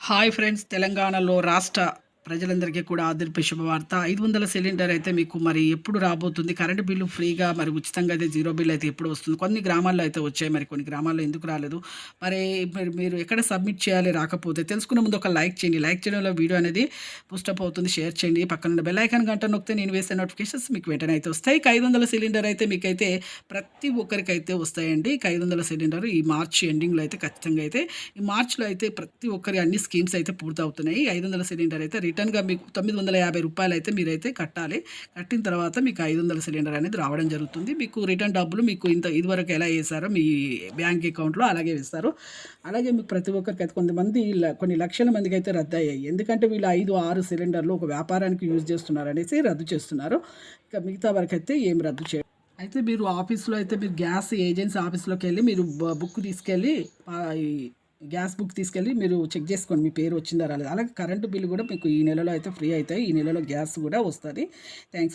Hi friends, తెలంగాణలో రాష్ట్ర ప్రజలందరికీ కూడా ఆదర్ప శుభవార్త. 500 సిలిండర్ అయితే మీకు మరి ఎప్పుడు రాబోతుంది? కరెంట్ బిల్లు ఫ్రీగా మరి ఉచితంగా అయితే జీరో బిల్ అయితే ఎప్పుడు వస్తుంది? కొన్ని గ్రామాల్లో అయితే వచ్చాయి. మరి కొన్ని గ్రామాల్లో ఎందుకు రాలేదు? మరి మీరు ఎక్కడ సబ్మిట్ చేయాలి రాకపోతే? తెలుసుకునే ముందు ఒక లైక్ చేయండి. లైక్ చేయడం వల్ల వీడియో అనేది బూస్టప్ అవుతుంది. షేర్ చేయండి. పక్కనున్న బెల్ ఐకాన్ గంట నొక్కితే నేను వేసే నోటిఫికేషన్స్ మీకు వెంటనే అయితే వస్తాయి. ఇక 500 సిలిండర్ అయితే మీకైతే ప్రతి ఒక్కరికైతే వస్తాయండి. ఇక 500 సిలిండర్ ఈ మార్చ్ ఎండింగ్‌లో అయితే ఖచ్చితంగా అయితే ఈ మార్చ్‌లో అయితే ప్రతి ఒక్కరి అన్ని స్కీమ్స్ అయితే పూర్తవుతున్నాయి. 500 సిలిండర్ అయితే రిటర్న్‌గా మీకు రూ. 950 అయితే మీరైతే కట్టాలి. కట్టిన తర్వాత మీకు 500 సిలిండర్ అనేది రావడం జరుగుతుంది. మీకు రిటర్న్ డబ్బులు మీకు ఇదివరకు ఎలా ఏసారో మీ బ్యాంక్ అకౌంట్‌లో అలాగే వేస్తారు. అలాగే మీకు ప్రతి ఒక్కరికైతే కొంతమంది కొన్ని లక్షల మందికైతే రద్దయ్యాయి. ఎందుకంటే వీళ్ళు 5, 6 సిలిండర్లు ఒక వ్యాపారానికి యూజ్ చేస్తున్నారనేసి రద్దు చేస్తున్నారు. ఇక మిగతా వరకైతే ఏం రద్దు చేయరు. అయితే మీరు ఆఫీస్‌లో అయితే మీరు గ్యాస్ ఏజెన్సీ ఆఫీస్‌లోకెళ్ళి మీరు బుక్ తీసుకెళ్ళి ఈ గ్యాస్ బుక్ తీసుకెళ్ళి మీరు చెక్ చేసుకోండి మీ పేరు వచ్చిందా రాలేదా. అలాగే కరెంట్ బిల్ కూడా మీకు ఈ నెలలో అయితే ఫ్రీ అవుతాయి. ఈ నెలలో గ్యాస్ కూడా వస్తుంది. Thanks for